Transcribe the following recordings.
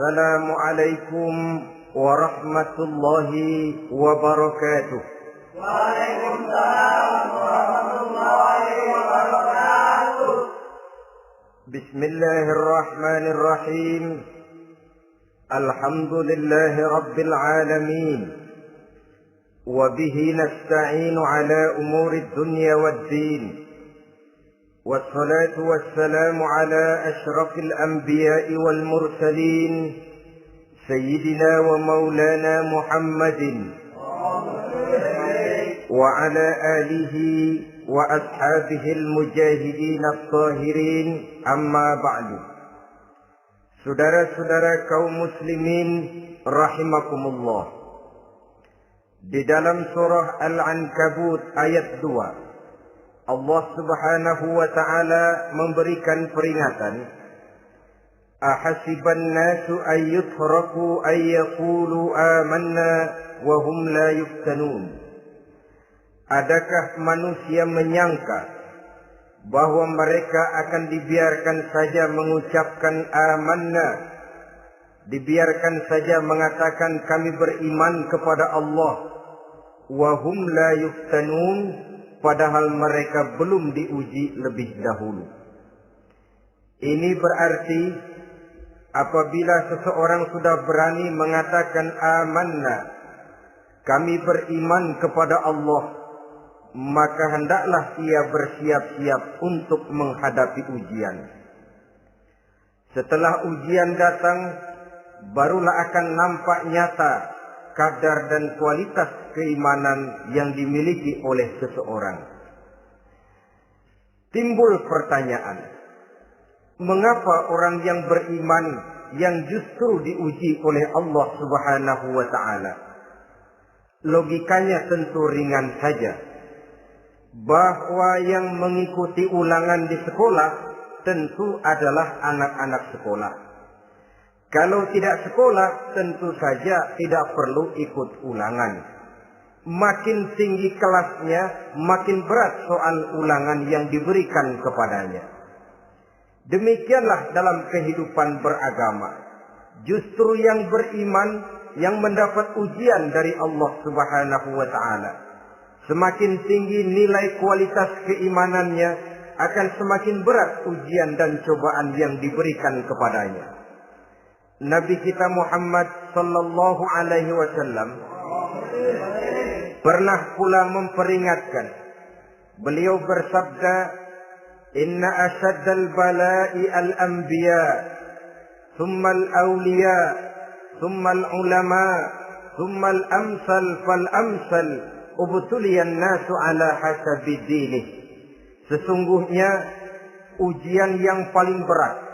السلام عليكم ورحمة الله وبركاته. وعليكم السلام ورحمة الله وبركاته. بسم الله الرحمن الرحيم. الحمد لله رب العالمين، وبه نستعين على أمور الدنيا والدين، والصلاة والسلام على أشرف الأنبياء والمرسلين سيدنا ومولانا محمد وعلى آله وأصحابه المجاهدين الطاهرين. أما بعد. Saudara-saudara kaum muslimin rahimakumullah, di dalam surah Al-Ankabut ayat 2, Allah Subhanahu wa ta'ala memberikan peringatan, ahasiban nasu ayyutraku ayyaqulu amanna wa hum la yuftanun. Adakah manusia menyangka bahwa mereka akan dibiarkan saja mengucapkan amanna, dibiarkan saja mengatakan kami beriman kepada Allah, wa hum la yuftanun, padahal mereka belum diuji lebih dahulu. Ini berarti apabila seseorang sudah berani mengatakan amanna, kami beriman kepada Allah, maka hendaklah ia bersiap-siap untuk menghadapi ujian. Setelah ujian datang, barulah akan nampak nyata kadar dan kualitas keimanan yang dimiliki oleh seseorang. Timbul pertanyaan, mengapa orang yang beriman yang justru diuji oleh Allah Subhanahu wa ta'ala? Logikanya tentu ringan saja, bahwa yang mengikuti ulangan di sekolah tentu adalah anak-anak sekolah. Kalau tidak sekolah, tentu saja tidak perlu ikut ulangan. Makin tinggi kelasnya, makin berat soal ulangan yang diberikan kepadanya. Demikianlah dalam kehidupan beragama. Justru yang beriman, yang mendapat ujian dari Allah Subhanahu wa ta'ala, semakin tinggi nilai kualitas keimanannya, akan semakin berat ujian dan cobaan yang diberikan kepadanya. Nabi kita Muhammad sallallahu alaihi wasallam pernah pula memperingatkan. Beliau bersabda, "Inna asyaddal bala'i al-anbiya, thumma al-awliya, thumma al-ulama, thumma al-amsal fal-amsal, ubtuliyan nasu ala hasabi dinih." Sesungguhnya ujian yang paling berat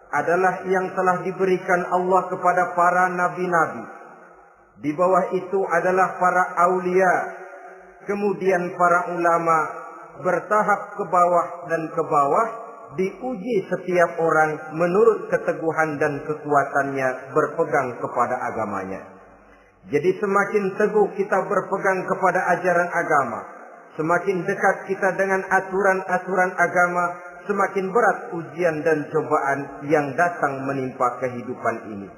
adalah yang telah diberikan Allah kepada para nabi-nabi. Di bawah itu adalah para aulia, kemudian para ulama, bertahap ke bawah dan ke bawah, diuji setiap orang menurut keteguhan dan kekuatannya berpegang kepada agamanya. Jadi semakin teguh kita berpegang kepada ajaran agama, semakin dekat kita dengan aturan-aturan agama, semakin berat ujian dan cobaan yang datang menimpa kehidupan ini.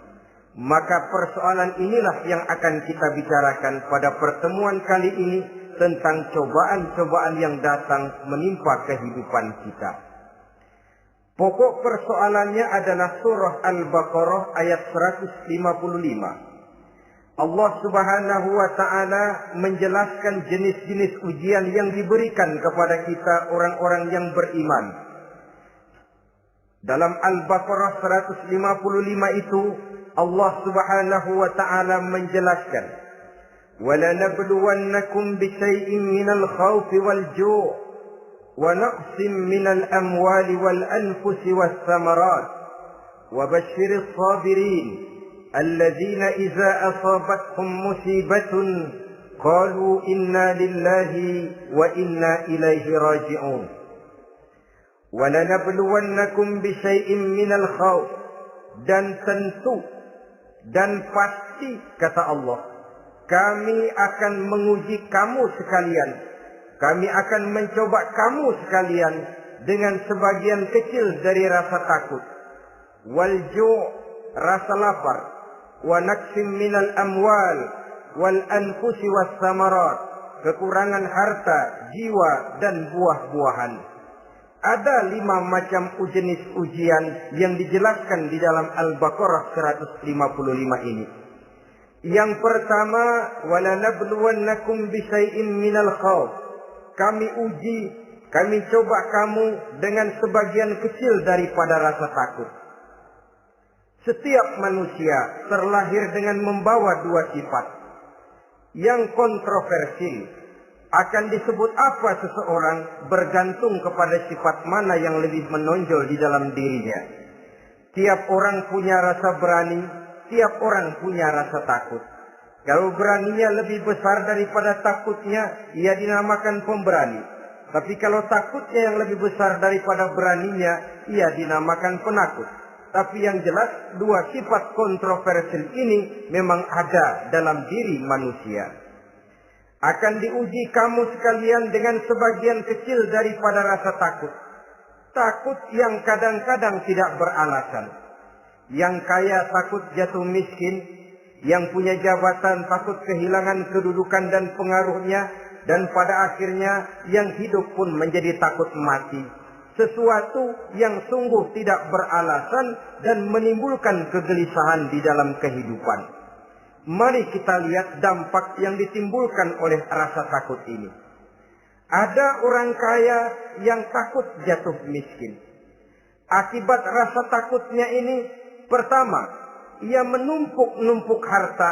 Maka persoalan inilah yang akan kita bicarakan pada pertemuan kali ini, tentang cobaan-cobaan yang datang menimpa kehidupan kita. Pokok persoalannya adalah surah Al-Baqarah ayat 155. Allah Subhanahu wa ta'ala menjelaskan jenis-jenis ujian yang diberikan kepada kita orang-orang yang beriman. Dalam Al-Baqarah 155 itu Allah Subhanahu wa ta'ala menjelaskan, وَلَنَبْلُوَنَّكُمْ بِشَيْءٍ مِّنَ الْخَوْفِ وَالْجُوعِ وَنَقْصٍ مِّنَ الْأَمْوَالِ وَالْأَنفُسِ وَالثَّمَرَاتِ وَبَشِّرِ الصَّابِرِينَ الذين إذا أصابتهم مصيبة قالوا إنا لله وإنا إليه راجعون ولنبلونكم بشيء من الخوف. Dan tentu dan pasti kata Allah, kami akan menguji kamu sekalian, kami akan mencoba kamu sekalian dengan sebagian kecil dari rasa takut, wal ju', rasa lapar, wa naqsim minal amwal wal anfusi was samarat, kekurangan harta, jiwa dan buah-buahan. Ada 5 macam jenis ujian yang dijelaskan di dalam Al-Baqarah 155 ini. Yang pertama, walanabluwannakum bisyai'in minal khawf. Kami uji, kami coba kamu dengan sebagian kecil daripada rasa takut. Setiap manusia terlahir dengan membawa 2 sifat. Yang kontroversi, akan disebut apa seseorang bergantung kepada sifat mana yang lebih menonjol di dalam dirinya. Tiap orang punya rasa berani, tiap orang punya rasa takut. Kalau beraninya lebih besar daripada takutnya, ia dinamakan pemberani. Tapi kalau takutnya yang lebih besar daripada beraninya, ia dinamakan penakut. Tapi yang jelas 2 sifat kontroversial ini memang ada dalam diri manusia. Akan diuji kamu sekalian dengan sebagian kecil daripada rasa takut. Takut yang kadang-kadang tidak beralasan. Yang kaya takut jatuh miskin, yang punya jabatan takut kehilangan kedudukan dan pengaruhnya, dan pada akhirnya yang hidup pun menjadi takut mati. Sesuatu yang sungguh tidak beralasan dan menimbulkan kegelisahan di dalam kehidupan. Mari kita lihat dampak yang ditimbulkan oleh rasa takut ini. Ada orang kaya yang takut jatuh miskin. Akibat rasa takutnya ini, pertama, ia menumpuk-numpuk harta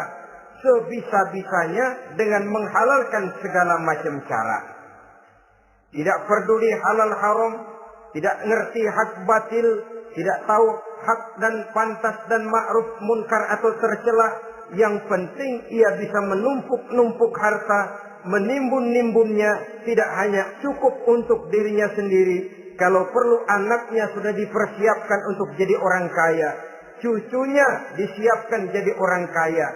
sebisa-bisanya dengan menghalalkan segala macam cara. Tidak peduli halal haram, tidak ngerti hak batil, tidak tahu hak dan pantas dan ma'ruf munkar atau tercela. Yang penting ia bisa menumpuk-numpuk harta, menimbun-nimbunnya, tidak hanya cukup untuk dirinya sendiri. Kalau perlu anaknya sudah dipersiapkan untuk jadi orang kaya, cucunya disiapkan jadi orang kaya,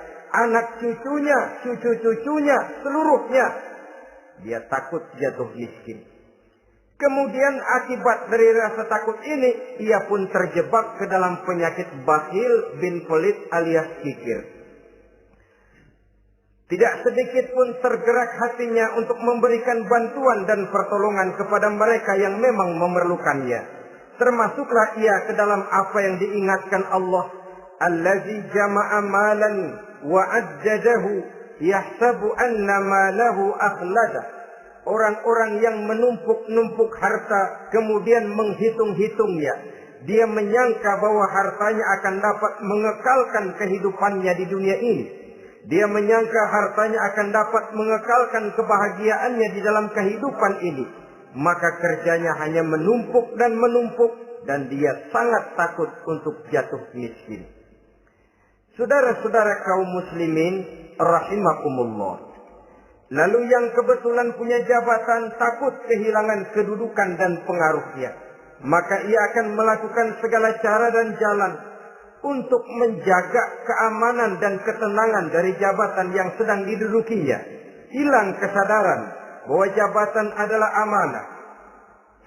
anak cucunya, cucu-cucunya, seluruhnya. Dia takut jatuh miskin. Kemudian akibat dari rasa takut ini, ia pun terjebak ke dalam penyakit bakhil bin pelit alias kikir. Tidak sedikit pun tergerak hatinya untuk memberikan bantuan dan pertolongan kepada mereka yang memang memerlukannya. Termasuklah ia ke dalam apa yang diingatkan Allah. Allazi jama'a malan wa ajjadahu yahsabu anna malahu akhlada. Orang-orang yang menumpuk-numpuk harta kemudian menghitung-hitungnya. Dia menyangka bahwa hartanya akan dapat mengekalkan kehidupannya di dunia ini. Dia menyangka hartanya akan dapat mengekalkan kebahagiaannya di dalam kehidupan ini. Maka kerjanya hanya menumpuk dan menumpuk. Dan dia sangat takut untuk jatuh miskin. Saudara-saudara kaum muslimin rahimakumullah. Lalu yang kebetulan punya jabatan takut kehilangan kedudukan dan pengaruhnya. Maka ia akan melakukan segala cara dan jalan untuk menjaga keamanan dan ketenangan dari jabatan yang sedang didudukinya. Hilang kesadaran bahwa jabatan adalah amanah.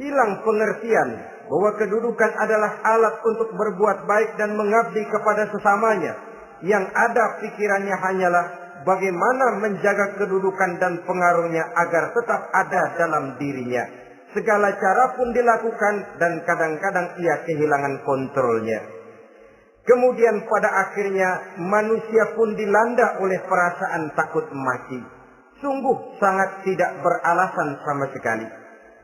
Hilang pengertian bahwa kedudukan adalah alat untuk berbuat baik dan mengabdi kepada sesamanya. Yang ada pikirannya hanyalah bagaimana menjaga kedudukan dan pengaruhnya agar tetap ada dalam dirinya. Segala cara pun dilakukan dan kadang-kadang ia kehilangan kontrolnya. Kemudian pada akhirnya manusia pun dilanda oleh perasaan takut mati. Sungguh sangat tidak beralasan sama sekali.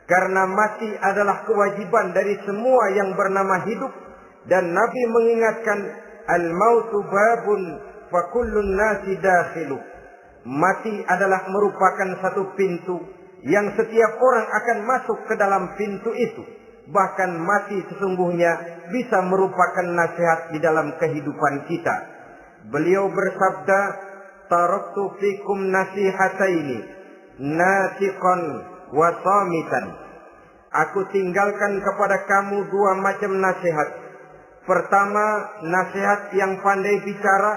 Karena mati adalah kewajiban dari semua yang bernama hidup. Dan Nabi mengingatkan, al-mautu babun fa kullun nasi dakhilu. Mati adalah merupakan satu pintu yang setiap orang akan masuk ke dalam pintu itu. Bahkan mati sesungguhnya bisa merupakan nasihat di dalam kehidupan kita. Beliau bersabda, taraktu fikum nasihataini, nasiqan wa samitan. Aku tinggalkan kepada kamu 2 macam nasihat. Pertama, nasihat yang pandai bicara,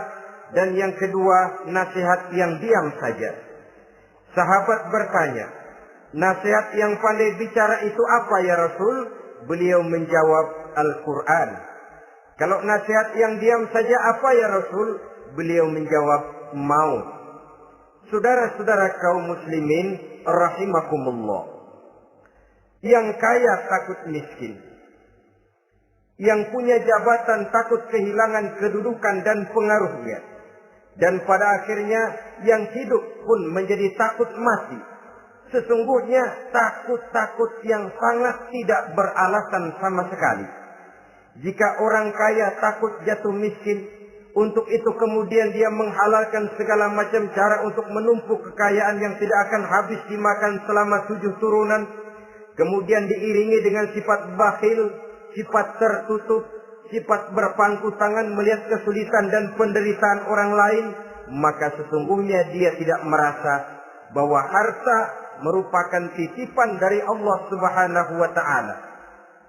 dan yang kedua, nasihat yang diam saja. Sahabat bertanya, nasihat yang pandai bicara itu apa ya Rasul? Beliau menjawab, Al-Quran. Kalau nasihat yang diam saja apa ya Rasul? Beliau menjawab, mau. Saudara-saudara kaum muslimin rahimakumullah. Yang kaya takut miskin. Yang punya jabatan takut kehilangan kedudukan dan pengaruhnya. Dan pada akhirnya yang hidup pun menjadi takut mati. Sesungguhnya takut-takut yang sangat tidak beralasan sama sekali. Jika orang kaya takut jatuh miskin, untuk itu kemudian dia menghalalkan segala macam cara untuk menumpuk kekayaan yang tidak akan habis dimakan selama 7 turunan. Kemudian diiringi dengan sifat bakhil, sifat tertutup, sifat berpangku tangan melihat kesulitan dan penderitaan orang lain. Maka sesungguhnya dia tidak merasa bahwa harta merupakan titipan dari Allah Subhanahu wa ta'ala.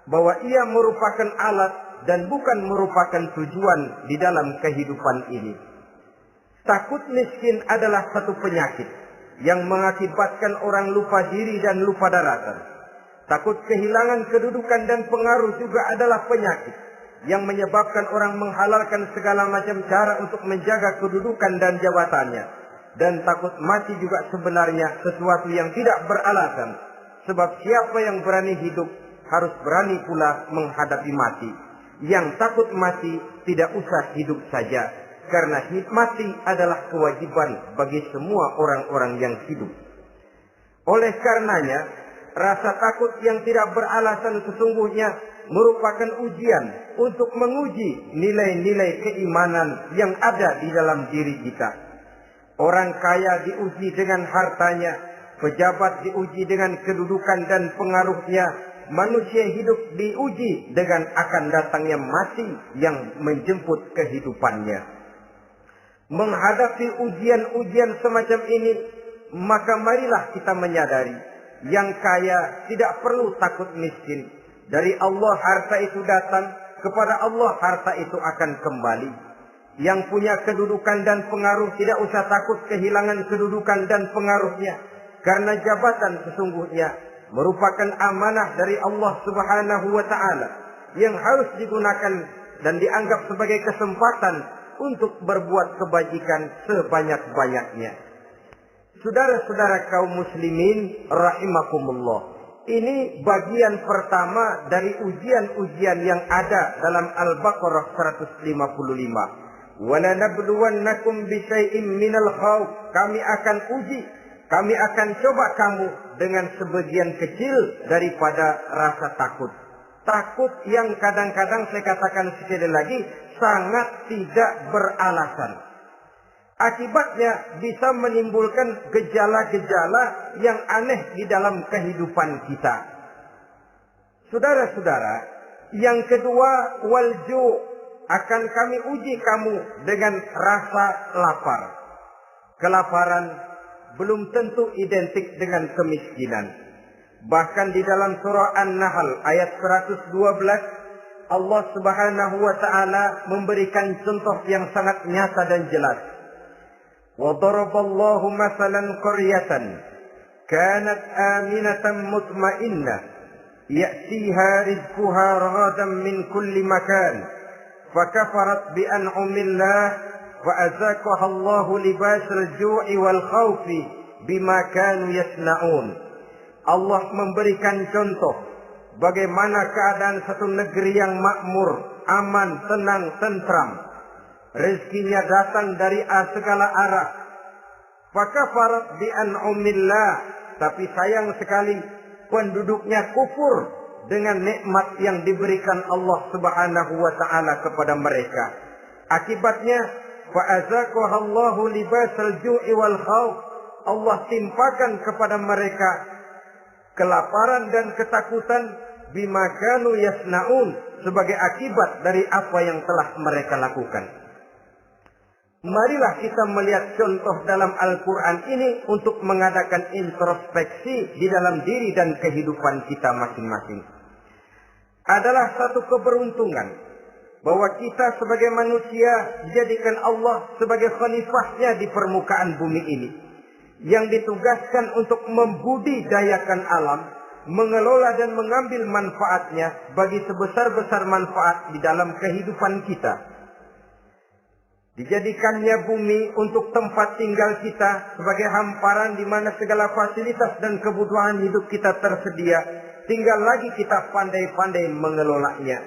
Bahwa ia merupakan alat dan bukan merupakan tujuan di dalam kehidupan ini. Takut miskin adalah satu penyakit yang mengakibatkan orang lupa diri dan lupa daratan. Takut kehilangan kedudukan dan pengaruh juga adalah penyakit yang menyebabkan orang menghalalkan segala macam cara untuk menjaga kedudukan dan jabatannya. Dan takut mati juga sebenarnya sesuatu yang tidak beralasan. Sebab siapa yang berani hidup harus berani pula menghadapi mati. Yang takut mati tidak usah hidup saja. Karena mati adalah kewajiban bagi semua orang-orang yang hidup. Oleh karenanya, rasa takut yang tidak beralasan sesungguhnya merupakan ujian untuk menguji nilai-nilai keimanan yang ada di dalam diri kita. Orang kaya diuji dengan hartanya, pejabat diuji dengan kedudukan dan pengaruhnya, manusia hidup diuji dengan akan datangnya mati yang menjemput kehidupannya. Menghadapi ujian-ujian semacam ini, maka marilah kita menyadari yang kaya tidak perlu takut miskin. Dari Allah harta itu datang, kepada Allah harta itu akan kembali. Yang punya kedudukan dan pengaruh tidak usah takut kehilangan kedudukan dan pengaruhnya. Karena jabatan sesungguhnya merupakan amanah dari Allah Subhanahu wa ta'ala yang harus digunakan dan dianggap sebagai kesempatan untuk berbuat kebajikan sebanyak-banyaknya. Saudara-saudara kaum muslimin rahimakumullah. Ini bagian pertama dari ujian-ujian yang ada dalam Al-Baqarah 155. Wa lanabluwannakum bisyai'im minal khauf. Kami akan uji, kami akan coba kamu dengan sebagian kecil daripada rasa takut. Takut yang kadang-kadang saya katakan sekali lagi sangat tidak beralasan. Akibatnya bisa menimbulkan gejala-gejala yang aneh di dalam kehidupan kita. Saudara-saudara, yang kedua, walju, akan kami uji kamu dengan rasa lapar. Kelaparan belum tentu identik dengan kemiskinan. Bahkan di dalam surah An-Nahl ayat 112, Allah Subhanahu wa ta'ala memberikan contoh yang sangat nyata dan jelas. وَضَرَبَ اللَّهُ مَثَلًا قَرْيَةً كَانَتْ آمِنَةً مُطْمَئِنَّةً يَأْتِيهَا رِزْقُهَا رَغَدًا مِنْ كُلِّ مَكَانٍ فَكَفَرَتْ بِأَنْعُمِ اللَّهِ فَأَذَاقَهَا اللَّهُ لِبَاسَ الْجُوعِ وَالْخَوْفِ بِمَا كَانُوا يَصْنَعُونَ. Allah memberikan contoh bagaimana keadaan satu negeri yang makmur, aman, tenang, tentram. Rezekinya datang dari segala arah. Fakafarat bi an'umillah, tapi sayang sekali penduduknya kufur dengan nikmat yang diberikan Allah Subhanahu wa ta'ala kepada mereka. Akibatnya fa'azaqahallahu libasal ju'i wal khauf. Allah timpakan kepada mereka kelaparan dan ketakutan bima kanu yasnaun, sebagai akibat dari apa yang telah mereka lakukan. Marilah kita melihat contoh dalam Al-Quran ini untuk mengadakan introspeksi di dalam diri dan kehidupan kita masing-masing. Adalah satu keberuntungan bahwa kita sebagai manusia dijadikan Allah sebagai khalifahnya di permukaan bumi ini, yang ditugaskan untuk membudidayakan alam, mengelola dan mengambil manfaatnya bagi sebesar-besar manfaat di dalam kehidupan kita. Dijadikannya bumi untuk tempat tinggal kita sebagai hamparan di mana segala fasilitas dan kebutuhan hidup kita tersedia. Tinggal lagi kita pandai-pandai mengelolanya.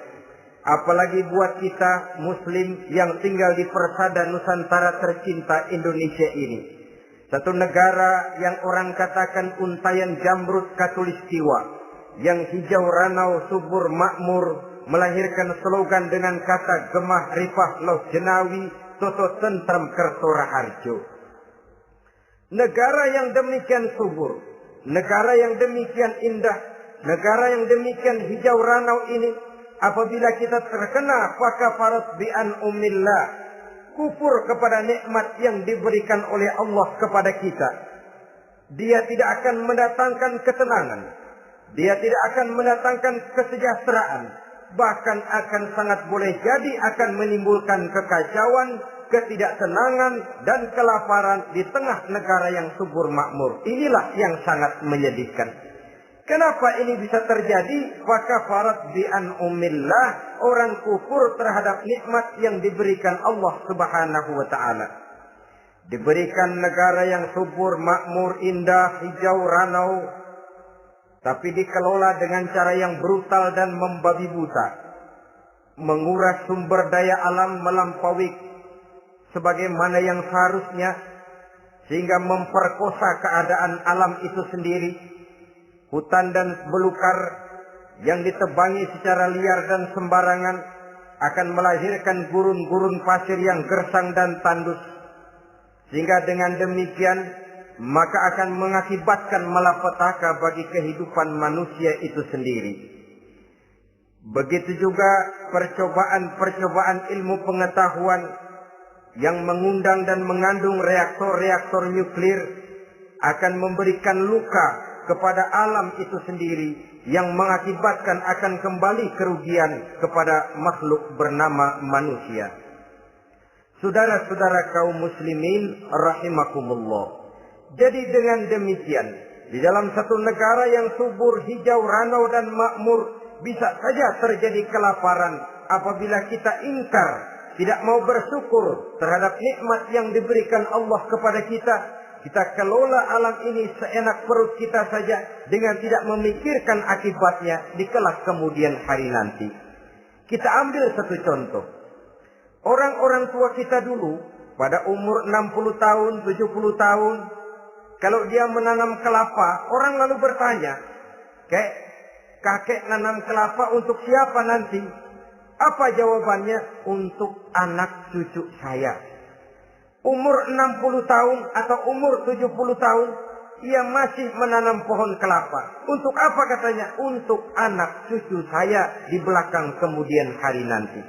Apalagi buat kita Muslim yang tinggal di persada Nusantara tercinta Indonesia ini. Satu negara yang orang katakan untayan jamrut katulistiwa, yang hijau ranau subur makmur, melahirkan slogan dengan kata gemah rifah loh jenawi, toto tentrem kerto raharjo. Negara yang demikian subur, negara yang demikian indah, negara yang demikian hijau ranau ini, apabila kita terkena fakafarat bi an'umillah, kufur kepada nikmat yang diberikan oleh Allah kepada kita, dia tidak akan mendatangkan ketenangan, dia tidak akan mendatangkan kesejahteraan, bahkan akan sangat boleh jadi akan menimbulkan kekacauan, ketidaktenangan, dan kelaparan di tengah negara yang subur makmur. Inilah yang sangat menyedihkan. Kenapa ini bisa terjadi? Fakafarat bi an'umillah, orang kufur terhadap nikmat yang diberikan Allah Subhanahu wa taala. Diberikan negara yang subur, makmur, indah, hijau ranau, tapi dikelola dengan cara yang brutal dan membabi buta. Menguras sumber daya alam melampaui sebagaimana yang seharusnya, sehingga memperkosa keadaan alam itu sendiri. Hutan dan belukar yang ditebangi secara liar dan sembarangan akan melahirkan gurun-gurun pasir yang gersang dan tandus. Sehingga dengan demikian maka akan mengakibatkan malapetaka bagi kehidupan manusia itu sendiri. Begitu juga percobaan-percobaan ilmu pengetahuan yang mengundang dan mengandung reaktor-reaktor nuklir akan memberikan luka kepada alam itu sendiri, yang mengakibatkan akan kembali kerugian kepada makhluk bernama manusia. Saudara-saudara kaum muslimin rahimakumullah. Jadi dengan demikian, di dalam satu negara yang subur, hijau, ranau dan makmur, bisa saja terjadi kelaparan apabila kita ingkar, tidak mau bersyukur terhadap nikmat yang diberikan Allah kepada kita. Kita kelola alam ini seenak perut kita saja dengan tidak memikirkan akibatnya di kelak kemudian hari nanti. Kita ambil satu contoh. Orang-orang tua kita dulu pada umur 60 tahun, 70 tahun, kalau dia menanam kelapa, orang lalu bertanya, kakek nanam kelapa untuk siapa nanti? Apa jawabannya? Untuk anak cucu saya. Umur 60 tahun atau umur 70 tahun, ia masih menanam pohon kelapa. Untuk apa katanya? Untuk anak cucu saya di belakang kemudian hari nanti.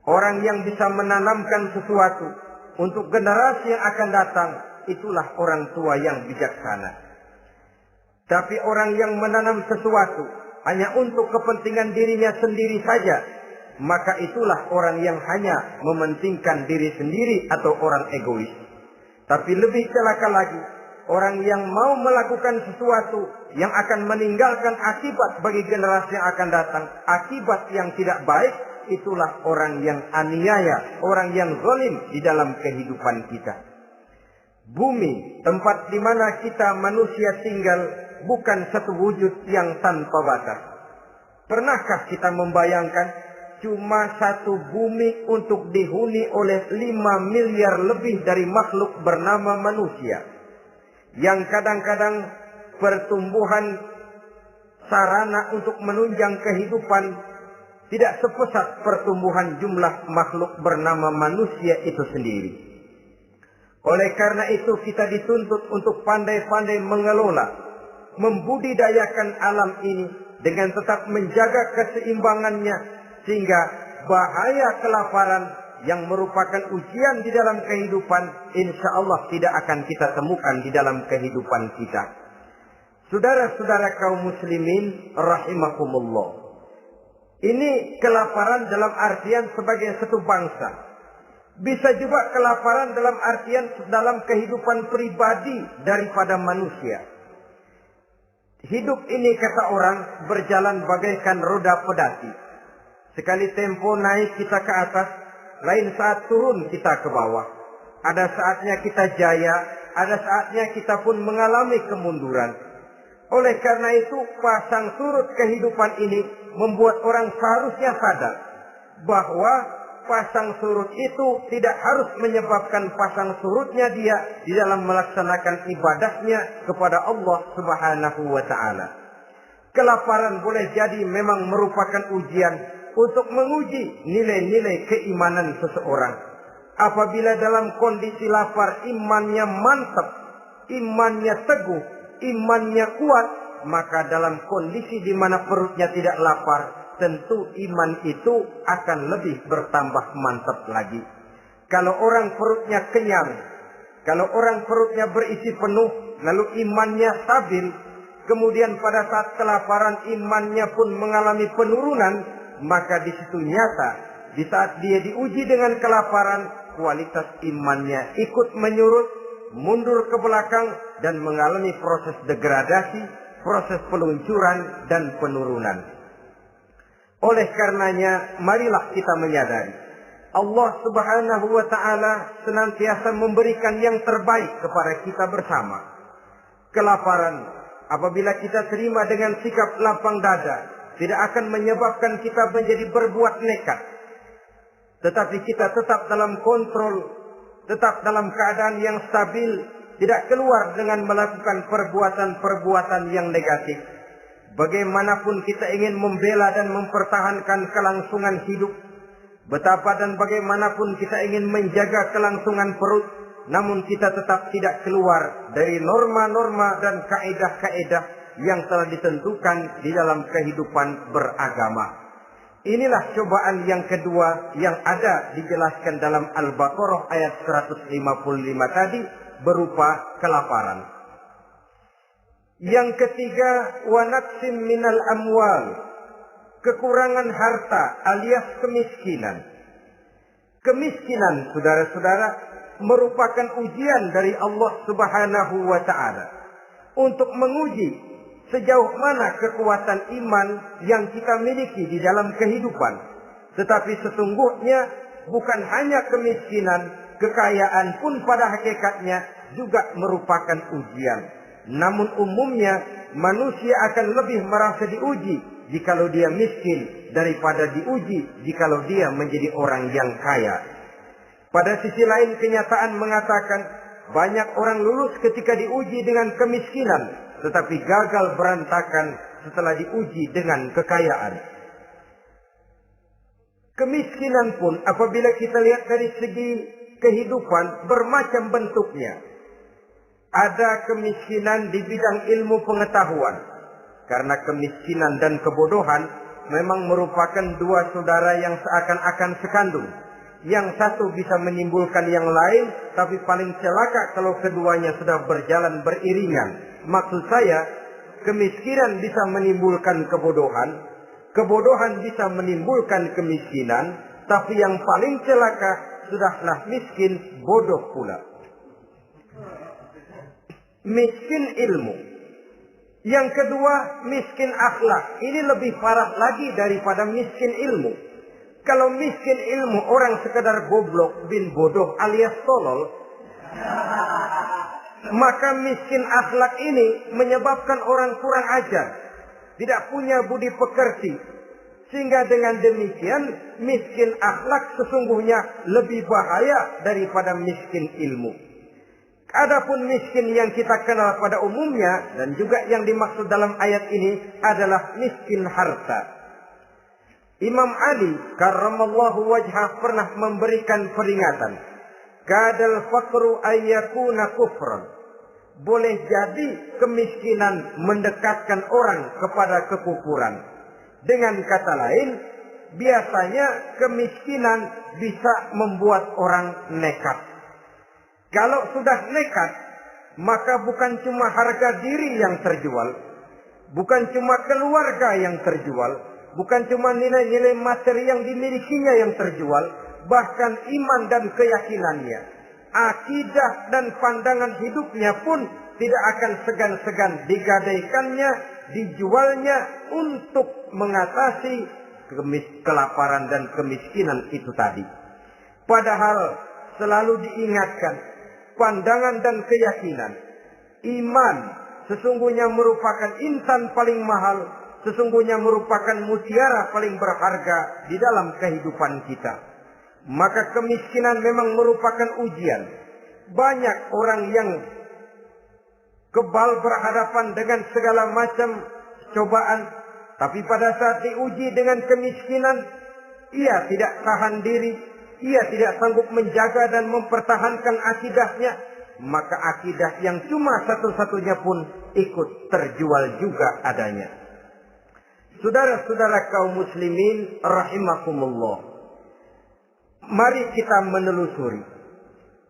Orang yang bisa menanamkan sesuatu untuk generasi yang akan datang, itulah orang tua yang bijaksana. Tapi orang yang menanam sesuatu hanya untuk kepentingan dirinya sendiri saja, maka itulah orang yang hanya mementingkan diri sendiri atau orang egois. Tapi lebih celaka lagi, orang yang mau melakukan sesuatu yang akan meninggalkan akibat bagi generasi yang akan datang, akibat yang tidak baik, itulah orang yang aniaya, orang yang zalim di dalam kehidupan kita. Bumi, tempat di mana kita manusia tinggal, bukan satu wujud yang tanpa batas. Pernahkah kita membayangkan cuma satu bumi untuk dihuni oleh 5 miliar lebih dari makhluk bernama manusia, yang kadang-kadang pertumbuhan sarana untuk menunjang kehidupan tidak sepesat pertumbuhan jumlah makhluk bernama manusia itu sendiri. Oleh karena itu kita dituntut untuk pandai-pandai mengelola, membudidayakan alam ini dengan tetap menjaga keseimbangannya, sehingga bahaya kelaparan yang merupakan ujian di dalam kehidupan, insya Allah tidak akan kita temukan di dalam kehidupan kita. Saudara-saudara kaum muslimin rahimakumullah. Ini kelaparan dalam artian sebagai satu bangsa. Bisa juga kelaparan dalam artian dalam kehidupan pribadi daripada manusia. Hidup ini, kata orang, berjalan bagaikan roda pedati. Sekali tempo naik kita ke atas, lain saat turun kita ke bawah. Ada saatnya kita jaya, ada saatnya kita pun mengalami kemunduran. Oleh karena itu, pasang surut kehidupan ini membuat orang seharusnya sadar bahwa pasang surut itu tidak harus menyebabkan pasang surutnya dia di dalam melaksanakan ibadahnya kepada Allah Subhanahu wa Ta'ala. Kelaparan boleh jadi memang merupakan ujian untuk menguji nilai-nilai keimanan seseorang. Apabila dalam kondisi lapar imannya mantap, imannya teguh, imannya kuat, maka dalam kondisi di mana perutnya tidak lapar, tentu iman itu akan lebih bertambah mantap lagi. Kalau orang perutnya kenyang, kalau orang perutnya berisi penuh, lalu imannya stabil, kemudian pada saat kelaparan imannya pun mengalami penurunan, maka di situ nyata, di saat dia diuji dengan kelaparan, kualitas imannya ikut menyurut, mundur ke belakang, dan mengalami proses degradasi, proses peluncuran dan penurunan. Oleh karenanya, marilah kita menyadari Allah Subhanahu wa Ta'ala senantiasa memberikan yang terbaik kepada kita bersama. Kelaparan, apabila kita terima dengan sikap lapang dada, tidak akan menyebabkan kita menjadi berbuat nekat. Tetapi kita tetap dalam kontrol, tetap dalam keadaan yang stabil, tidak keluar dengan melakukan perbuatan-perbuatan yang negatif. Bagaimanapun kita ingin membela dan mempertahankan kelangsungan hidup, betapa dan bagaimanapun kita ingin menjaga kelangsungan perut, namun kita tetap tidak keluar dari norma-norma dan kaedah-kaedah yang telah ditentukan di dalam kehidupan beragama. Inilah cobaan yang kedua yang ada dijelaskan dalam Al-Baqarah ayat 155 tadi berupa kelaparan. Yang ketiga, wa naqsim minal amwal, kekurangan harta alias kemiskinan. Kemiskinan, saudara-saudara, merupakan ujian dari Allah Subhanahu wa Ta'ala untuk menguji sejauh mana kekuatan iman yang kita miliki di dalam kehidupan. Tetapi sesungguhnya bukan hanya kemiskinan, kekayaan pun pada hakikatnya juga merupakan ujian. Namun umumnya manusia akan lebih merasa diuji jikalau dia miskin daripada diuji jikalau dia menjadi orang yang kaya. Pada sisi lain kenyataan mengatakan banyak orang lulus ketika diuji dengan kemiskinan, tetapi gagal berantakan setelah diuji dengan kekayaan. Kemiskinan pun apabila kita lihat dari segi kehidupan bermacam bentuknya. Ada kemiskinan di bidang ilmu pengetahuan. Karena kemiskinan dan kebodohan memang merupakan dua saudara yang seakan-akan sekandung. Yang satu bisa menimbulkan yang lain, tapi paling celaka kalau keduanya sudah berjalan beriringan. Maksud saya, kemiskinan bisa menimbulkan kebodohan, kebodohan bisa menimbulkan kemiskinan, tapi yang paling celaka sudahlah miskin, bodoh pula. Miskin ilmu. Yang kedua, miskin akhlak. Ini lebih parah lagi daripada miskin ilmu. Kalau miskin ilmu orang sekedar goblok bin bodoh alias tolol, maka miskin akhlak ini menyebabkan orang kurang ajar, tidak punya budi pekerti. Sehingga dengan demikian miskin akhlak sesungguhnya lebih bahaya daripada miskin ilmu. Adapun miskin yang kita kenal pada umumnya dan juga yang dimaksud dalam ayat ini adalah miskin harta. Imam Ali karramallahu wajhah pernah memberikan peringatan. Kadal faqru ayyakuna kufran. Boleh jadi kemiskinan mendekatkan orang kepada kekufuran. Dengan kata lain, biasanya kemiskinan bisa membuat orang nekat. Kalau sudah nekat, maka bukan cuma harga diri yang terjual, bukan cuma keluarga yang terjual, bukan cuma nilai-nilai materi yang dimilikinya yang terjual, bahkan iman dan keyakinannya, akidah dan pandangan hidupnya pun tidak akan segan-segan digadaikannya dijualnya untuk mengatasi kelaparan dan kemiskinan itu tadi. Padahal selalu diingatkan, pandangan dan keyakinan, iman sesungguhnya merupakan insan paling mahal, sesungguhnya merupakan mutiara paling berharga di dalam kehidupan kita. Maka kemiskinan memang merupakan ujian. Banyak orang yang kebal berhadapan dengan segala macam cobaan, tapi pada saat diuji dengan kemiskinan, ia tidak tahan diri, ia tidak sanggup menjaga dan mempertahankan akidahnya, maka akidah yang cuma satu-satunya pun ikut terjual juga adanya. Saudara-saudara kaum muslimin rahimakumullah, mari kita menelusuri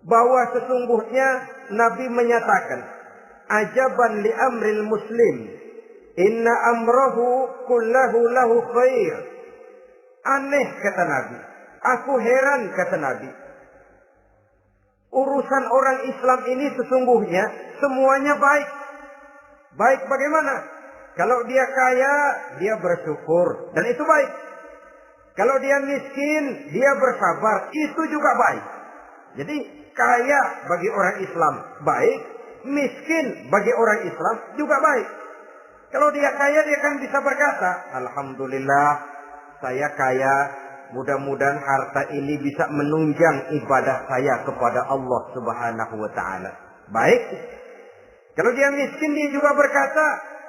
bahwa sesungguhnya Nabi menyatakan, ajaban li amril muslim, inna amrahu kullahu lahu khair. Aneh kata Nabi, aku heran kata Nabi, urusan orang Islam ini sesungguhnya semuanya baik. Baik bagaimana? Kalau dia kaya, dia bersyukur, dan itu baik. Kalau dia miskin, dia bersabar, itu juga baik. Jadi kaya bagi orang Islam baik, miskin bagi orang Islam juga baik. Kalau dia kaya, dia kan bisa berkata, alhamdulillah saya kaya, mudah-mudahan harta ini bisa menunjang ibadah saya kepada Allah Subhanahu wa taala. Baik. Kalau dia miskin, dia juga berkata,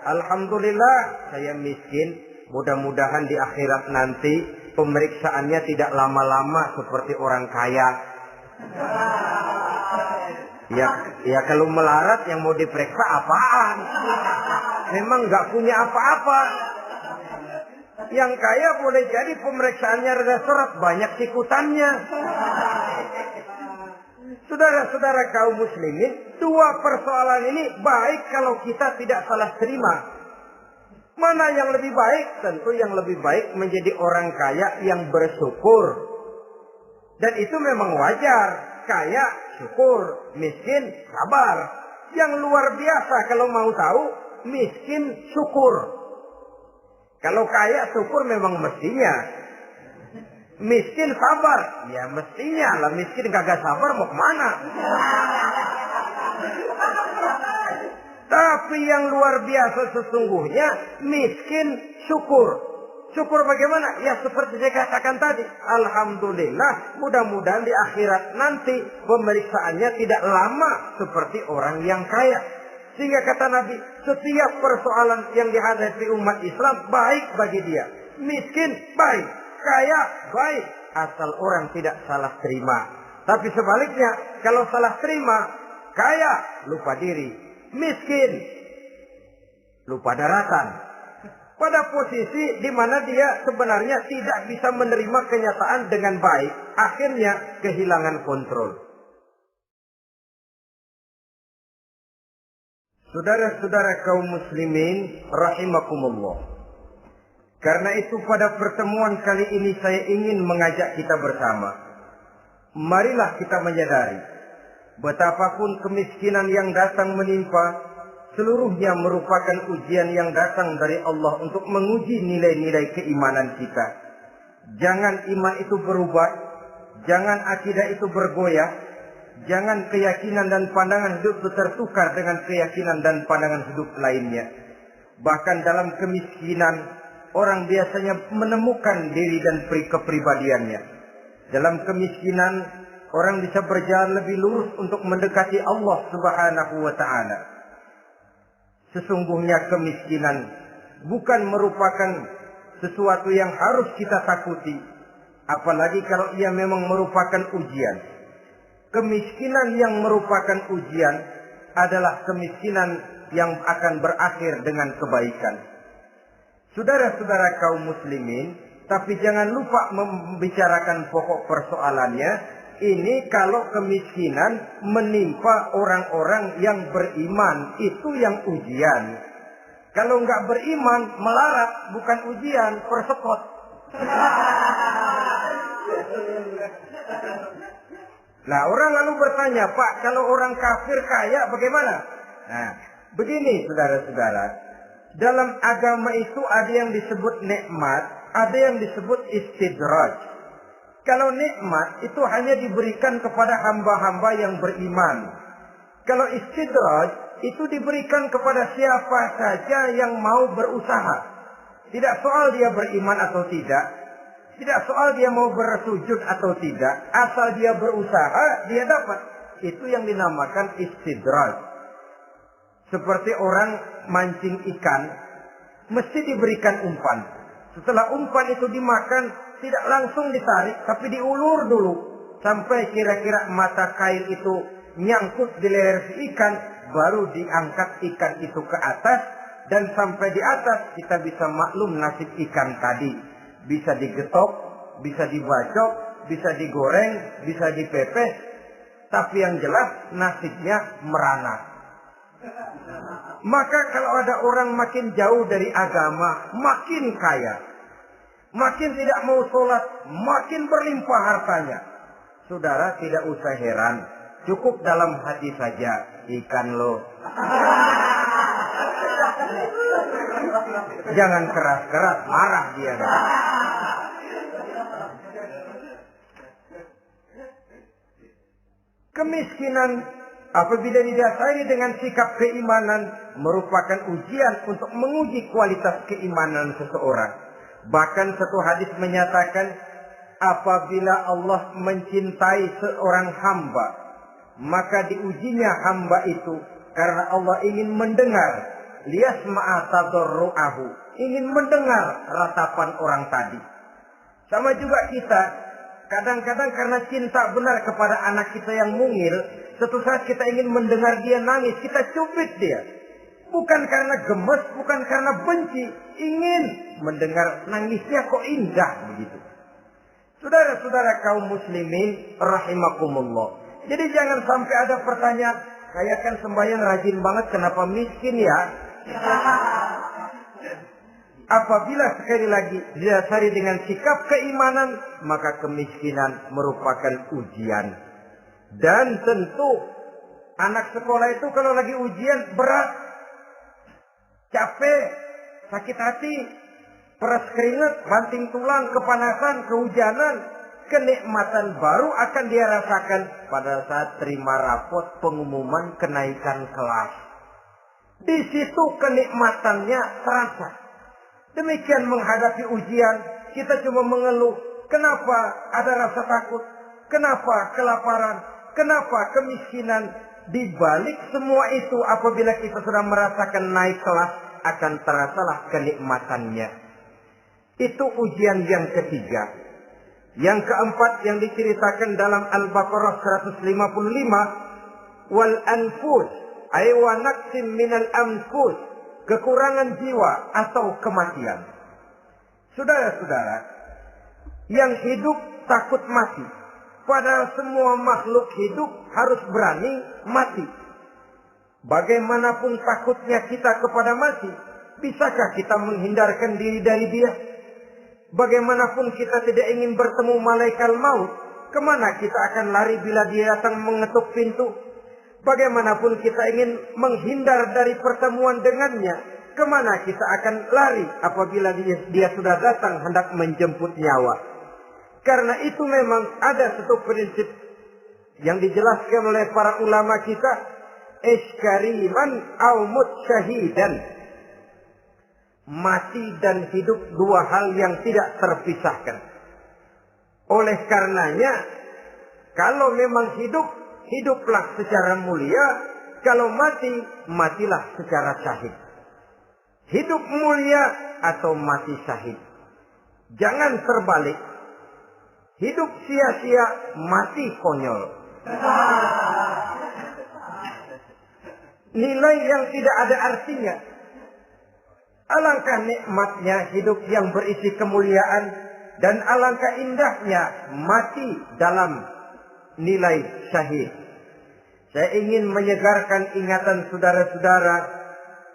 alhamdulillah saya miskin, mudah-mudahan di akhirat nanti pemeriksaannya tidak lama-lama seperti orang kaya. Ya kalau melarat yang mau diperiksa apaan? Memang nggak punya apa-apa. Yang kaya boleh jadi pemeriksaannya rada seret, banyak sikutannya. Saudara-saudara kaum muslimin, dua persoalan ini baik kalau kita tidak salah terima. Mana yang lebih baik? Tentu yang lebih baik menjadi orang kaya yang bersyukur. Dan itu memang wajar. Kaya, syukur. Miskin, sabar. Yang luar biasa kalau mau tahu, miskin, syukur. Kalau kaya, syukur memang mestinya. Miskin, sabar. Ya mestinya lah, miskin kagak sabar mau kemana? Tapi yang luar biasa sesungguhnya, miskin, syukur. Syukur bagaimana? Ya seperti saya katakan tadi. Alhamdulillah, mudah-mudahan di akhirat nanti pemeriksaannya tidak lama seperti orang yang kaya. Sehingga kata Nabi, setiap persoalan yang dihadapi umat Islam baik bagi dia. Miskin, baik. Kaya, baik. Asal orang tidak salah terima. Tapi sebaliknya, kalau salah terima, kaya, lupa diri. Miskin, lupa daratan. Pada posisi di mana dia sebenarnya tidak bisa menerima kenyataan dengan baik. Akhirnya kehilangan kontrol. Saudara-saudara kaum muslimin rahimakumullah. Karena itu pada pertemuan kali ini saya ingin mengajak kita bersama. Marilah kita menyadari betapapun kemiskinan yang datang menimpa, seluruhnya merupakan ujian yang datang dari Allah untuk menguji nilai-nilai keimanan kita. Jangan iman itu berubah, jangan akidah itu bergoyah, jangan keyakinan dan pandangan hidup itu tertukar dengan keyakinan dan pandangan hidup lainnya. Bahkan dalam kemiskinan, orang biasanya menemukan diri dan kepribadiannya. Dalam kemiskinan, orang bisa berjalan lebih lurus untuk mendekati Allah Subhanahu wa taala. Sesungguhnya kemiskinan bukan merupakan sesuatu yang harus kita takuti, apalagi kalau ia memang merupakan ujian. Kemiskinan yang merupakan ujian adalah kemiskinan yang akan berakhir dengan kebaikan. Saudara-saudara kaum muslimin, tapi jangan lupa membicarakan pokok persoalannya. Ini kalau kemiskinan menimpa orang-orang yang beriman, itu yang ujian. Kalau nggak beriman, melarat, bukan ujian, persekot. Nah, orang lalu bertanya, Pak, kalau orang kafir kaya bagaimana? Nah, begini saudara-saudara. Dalam agama itu ada yang disebut nikmat, ada yang disebut istidraj. Kalau nikmat itu hanya diberikan kepada hamba-hamba yang beriman. Kalau istidraj itu diberikan kepada siapa saja yang mau berusaha. Tidak soal dia beriman atau tidak. Tidak soal dia mau bersujud atau tidak. Asal dia berusaha, dia dapat. Itu yang dinamakan istidraj. Seperti orang mancing ikan, mesti diberikan umpan. Setelah umpan itu dimakan, tidak langsung ditarik, tapi diulur dulu. Sampai kira-kira mata kail itu nyangkut di leher si ikan, baru diangkat ikan itu ke atas. Dan sampai di atas kita bisa maklum nasib ikan tadi. Bisa digetok, bisa dibacok, bisa digoreng, bisa dipepes. Tapi yang jelas nasibnya merana. Maka kalau ada orang makin jauh dari agama, makin kaya, makin tidak mau sholat, makin berlimpah hartanya. Saudara tidak usah heran, cukup dalam hati saja, ikan lo. Jangan keras-keras, marah dia. Kemiskinan apabila didasari dengan sikap keimanan merupakan ujian untuk menguji kualitas keimanan seseorang. Bahkan satu hadis menyatakan apabila Allah mencintai seorang hamba, maka diujinya hamba itu karena Allah ingin mendengar liyasma'a tadarru'ahu, ingin mendengar ratapan orang tadi. Sama juga kita, kadang-kadang karena cinta benar kepada anak kita yang mungil, suatu saat kita ingin mendengar dia nangis, kita cubit dia. Bukan karena gemes, bukan karena benci, ingin mendengar nangisnya kok indah begitu. Saudara-saudara kaum muslimin rahimakumullah. Jadi jangan sampai ada pertanyaan, saya kan sembahyang rajin banget, kenapa miskin ya? Apabila sekali lagi didasari dengan sikap keimanan, maka kemiskinan merupakan ujian. Dan tentu anak sekolah itu kalau lagi ujian berat, capek, sakit hati, peras keringat, banting tulang, kepanasan, kehujanan, kenikmatan baru akan dia rasakan pada saat terima rapot pengumuman kenaikan kelas. Di situ kenikmatannya terasa. Demikian menghadapi ujian, kita cuma mengeluh. Kenapa ada rasa takut? Kenapa kelaparan? Kenapa kemiskinan? Di balik semua itu, apabila kita sudah merasakan naik kelas, akan terasalah kenikmatannya. Itu ujian yang ketiga. Yang keempat yang diceritakan dalam Al-Baqarah 155, wal anfus ay wa naqsim minal anfus, kekurangan jiwa atau kematian. Saudara-saudara, yang hidup takut mati. Padahal semua makhluk hidup harus berani mati. Bagaimanapun takutnya kita kepada mati, bisakah kita menghindarkan diri dari dia? Bagaimanapun kita tidak ingin bertemu malaikat maut, kemana kita akan lari bila dia datang mengetuk pintu? Bagaimanapun kita ingin menghindar dari pertemuan dengannya, kemana kita akan lari apabila dia sudah datang hendak menjemput nyawa? Karena itu memang ada satu prinsip yang dijelaskan oleh para ulama kita, iskariman au mut syahidan. Mati dan hidup dua hal yang tidak terpisahkan. Oleh karenanya, kalau memang hidup, hiduplah secara mulia. Kalau mati, matilah secara syahid. Hidup mulia atau mati syahid. Jangan terbalik. Hidup sia-sia, mati konyol. Nilai yang tidak ada artinya. Alangkah nikmatnya hidup yang berisi kemuliaan, dan alangkah indahnya mati dalam nilai syahid. Saya ingin menyegarkan ingatan saudara-saudara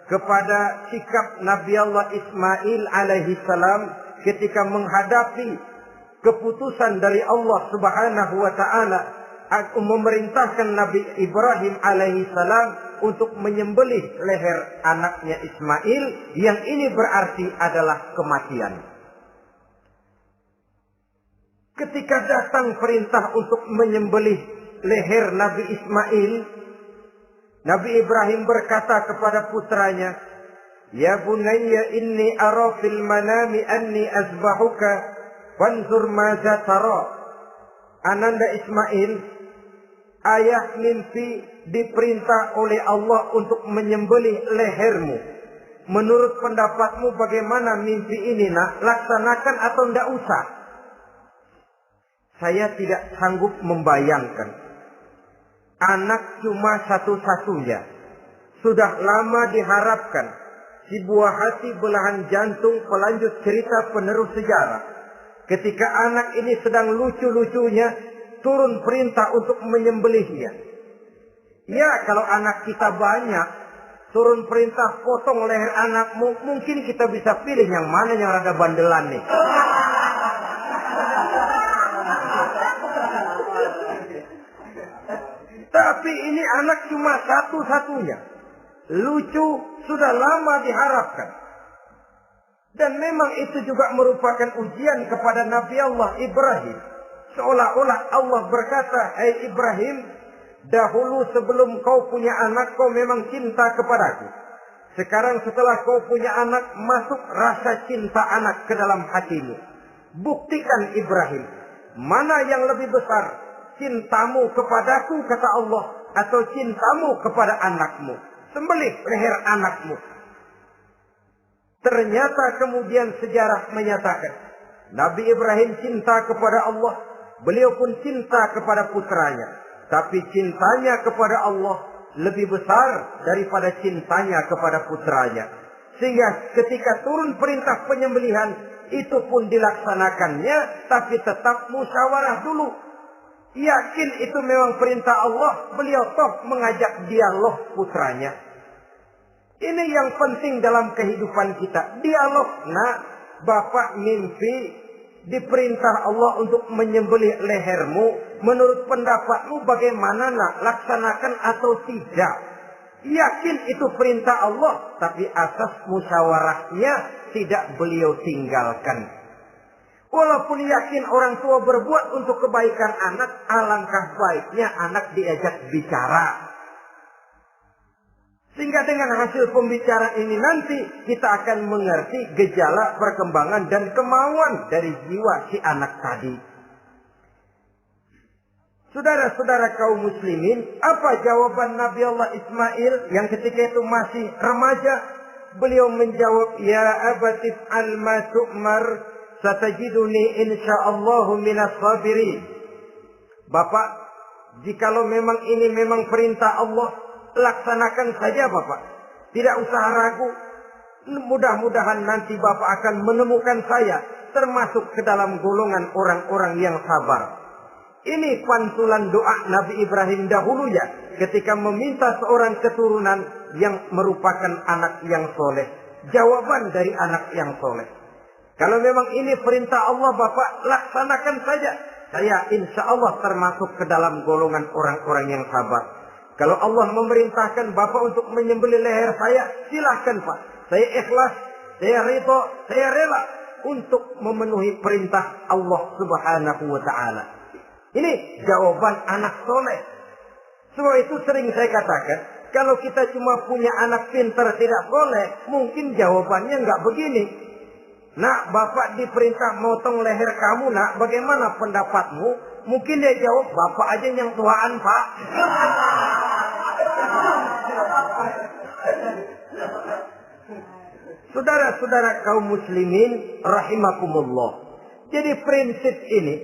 kepada sikap Nabi Allah Ismail alaihi salam ketika menghadapi keputusan dari Allah Subhanahu wa taala memerintahkan Nabi Ibrahim alaihi salam untuk menyembelih leher anaknya Ismail, yang ini berarti adalah kematian. Ketika datang perintah untuk menyembelih leher Nabi Ismail, Nabi Ibrahim berkata kepada putranya, "Ya bunayya inni ara fil manami anni azbahuka fanzur madza tara." Ananda Ismail, ayah mimpi diperintah oleh Allah untuk menyembelih lehermu. Menurut pendapatmu bagaimana mimpi ini, nak? Laksanakan atau tidak usah? Saya tidak sanggup membayangkan. Anak cuma satu-satunya. Sudah lama diharapkan. Si buah hati belahan jantung pelanjut cerita penerus sejarah. Ketika anak ini sedang lucu-lucunya, turun perintah untuk menyembelihnya. Ya, kalau anak kita banyak, turun perintah potong leher anakmu, mungkin kita bisa pilih yang mana yang rada bandelan nih. Tapi ini anak cuma satu-satunya. Lucu, sudah lama diharapkan. Dan memang itu juga merupakan ujian kepada Nabi Allah Ibrahim. Seolah-olah Allah berkata, "Hai Ibrahim, dahulu sebelum kau punya anak, kau memang cinta kepadaku. Sekarang setelah kau punya anak, masuk rasa cinta anak ke dalam hatimu. Buktikan Ibrahim, mana yang lebih besar, cintamu kepadaku, kata Allah, atau cintamu kepada anakmu. Sembelih leher anakmu." Ternyata kemudian sejarah menyatakan, Nabi Ibrahim cinta kepada Allah, beliau pun cinta kepada putranya. Tapi cintanya kepada Allah lebih besar daripada cintanya kepada putranya. Sehingga ketika turun perintah penyembelihan, itu pun dilaksanakannya, tapi tetap musyawarah dulu. Yakin itu memang perintah Allah, beliau toh mengajak dialog putranya. Ini yang penting dalam kehidupan kita. Dialog. Nah, bapak mimpi diperintah Allah untuk menyembelih lehermu. Menurut pendapatmu bagaimana, nak? Laksanakan atau tidak? Yakin itu perintah Allah, tapi asas musyawarahnya tidak beliau tinggalkan. Walaupun yakin orang tua berbuat untuk kebaikan anak, alangkah baiknya anak diajak bicara. Sehingga dengan hasil pembicaraan ini nanti kita akan mengerti gejala perkembangan dan kemauan dari jiwa si anak tadi. Saudara-saudara kaum muslimin, apa jawaban Nabi Allah Ismail yang ketika itu masih remaja? Beliau menjawab, "Ya abatif al-ma tu'mar, satajiduni insyaallahu minas sabirin." Bapak, jikalau memang ini memang perintah Allah, laksanakan saja Bapak. Tidak usah ragu. Mudah-mudahan nanti Bapak akan menemukan saya termasuk ke dalam golongan orang-orang yang sabar. Ini pantulan doa Nabi Ibrahim dahulu ya, ketika meminta seorang keturunan yang merupakan anak yang soleh. Jawaban dari anak yang soleh. Kalau memang ini perintah Allah Bapak, laksanakan saja. Saya insya Allah termasuk ke dalam golongan orang-orang yang sabar. Kalau Allah memerintahkan Bapak untuk menyembelih leher saya, silahkan Pak. Saya ikhlas, saya ridho, saya rela untuk memenuhi perintah Allah Subhanahu wa Ta'ala. Ini jawaban anak soleh. Sebab itu sering saya katakan, kalau kita cuma punya anak pintar tidak soleh, mungkin jawabannya nggak begini. "Nak, Bapak diperintah motong leher kamu, nak. Bagaimana pendapatmu?" Mungkin dia jawab, "Bapak aja yang tuaan, Pak." Saudara-saudara kaum muslimin rahimakumullah. Jadi prinsip ini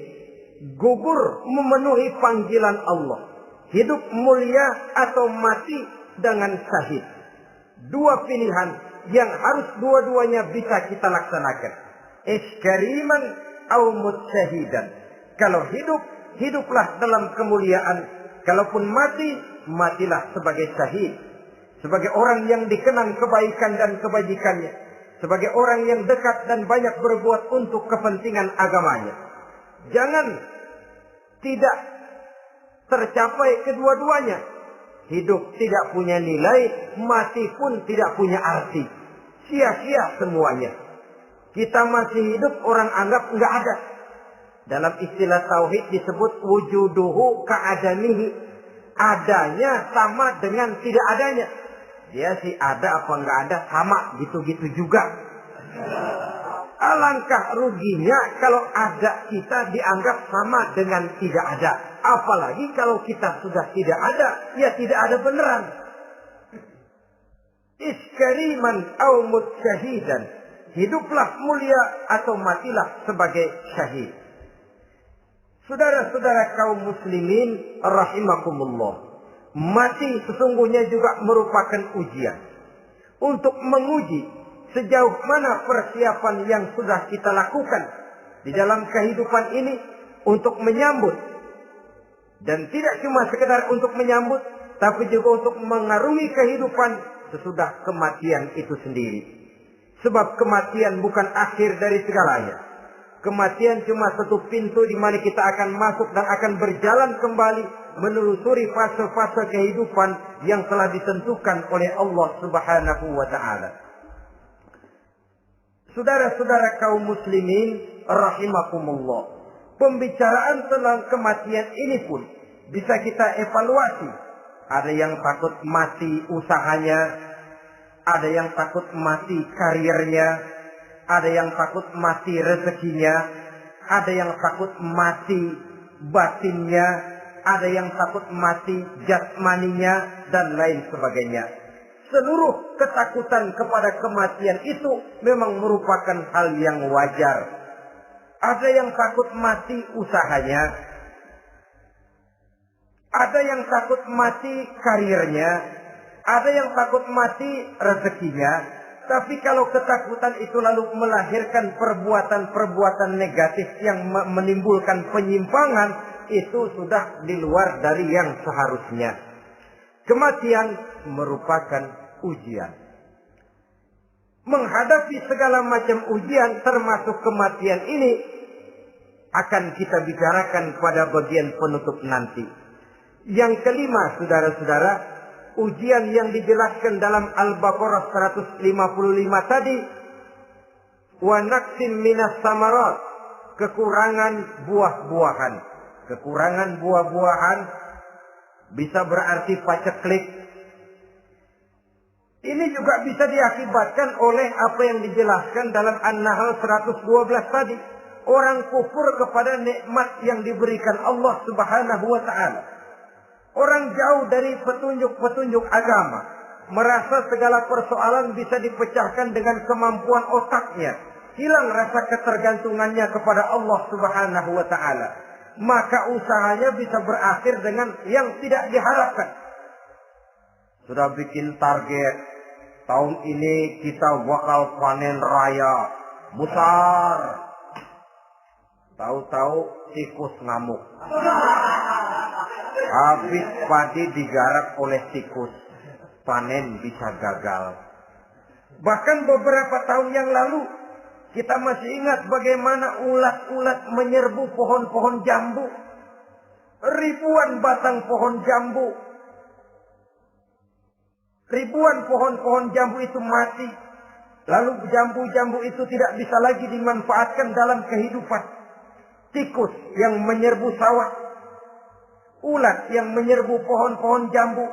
gugur memenuhi panggilan Allah. Hidup mulia atau mati dengan syahid. Dua pilihan yang harus dua-duanya bisa kita laksanakan. Iskariman au mutsyahidan. Kalau hidup, hiduplah dalam kemuliaan. Kalaupun mati, matilah sebagai syahid. Sebagai orang yang dikenang kebaikan dan kebajikannya. Sebagai orang yang dekat dan banyak berbuat untuk kepentingan agamanya. Jangan tidak tercapai kedua-duanya. Hidup tidak punya nilai, mati pun tidak punya arti. Sia-sia semuanya. Kita masih hidup, orang anggap enggak ada. Dalam istilah tauhid disebut wujuduhu ka'adamihi. Adanya sama dengan tidak adanya. Dia sih ada apa enggak ada, sama gitu-gitu juga. Alangkah ruginya kalau ada kita dianggap sama dengan tidak ada. Apalagi kalau kita sudah tidak ada, ya tidak ada beneran. Iskariman au mutsyahidan. Hiduplah mulia atau matilah sebagai syahid. Saudara-saudara kaum muslimin rahimakumullah. Mati sesungguhnya juga merupakan ujian. Untuk menguji sejauh mana persiapan yang sudah kita lakukan di dalam kehidupan ini untuk menyambut. Dan tidak cuma sekedar untuk menyambut, tapi juga untuk mengarungi kehidupan sesudah kematian itu sendiri. Sebab kematian bukan akhir dari segalanya. Kematian cuma satu pintu di mana kita akan masuk dan akan berjalan kembali menelusuri fase-fase kehidupan yang telah ditentukan oleh Allah Subhanahu wa taala. Saudara-saudara kaum muslimin rahimakumullah. Pembicaraan tentang kematian ini pun bisa kita evaluasi. Ada yang takut mati usahanya, ada yang takut mati karirnya, ada yang takut mati rezekinya, ada yang takut mati batinnya, ada yang takut mati jasmaninya, dan lain sebagainya. Seluruh ketakutan kepada kematian itu memang merupakan hal yang wajar. Ada yang takut mati usahanya, ada yang takut mati karirnya, ada yang takut mati rezekinya. Tapi kalau ketakutan itu lalu melahirkan perbuatan-perbuatan negatif yang menimbulkan penyimpangan, itu sudah di luar dari yang seharusnya. Kematian merupakan ujian. Menghadapi segala macam ujian termasuk kematian ini akan kita bicarakan pada bagian penutup nanti. Yang kelima, saudara-saudara, ujian yang dijelaskan dalam Al-Baqarah 155 tadi, wa naqsim minas samarat, kekurangan buah-buahan. Kekurangan buah-buahan bisa berarti paceklik. Ini juga bisa diakibatkan oleh apa yang dijelaskan dalam An-Nahl 112 tadi. Orang kufur kepada nikmat yang diberikan Allah Subhanahu wa taala. Orang jauh dari petunjuk-petunjuk agama. Merasa segala persoalan bisa dipecahkan dengan kemampuan otaknya. Hilang rasa ketergantungannya kepada Allah Subhanahu wa taala. Maka usahanya bisa berakhir dengan yang tidak diharapkan. Sudah bikin target, tahun ini kita bakal panen raya besar. Tahu-tahu tikus ngamuk. Habis padi digarap oleh tikus, panen bisa gagal. Bahkan beberapa tahun yang lalu, kita masih ingat bagaimana ulat-ulat menyerbu pohon-pohon jambu. Ribuan batang pohon jambu. Ribuan pohon-pohon jambu itu mati. Lalu jambu-jambu itu tidak bisa lagi dimanfaatkan dalam kehidupan. Tikus yang menyerbu sawah. Ulat yang menyerbu pohon-pohon jambu.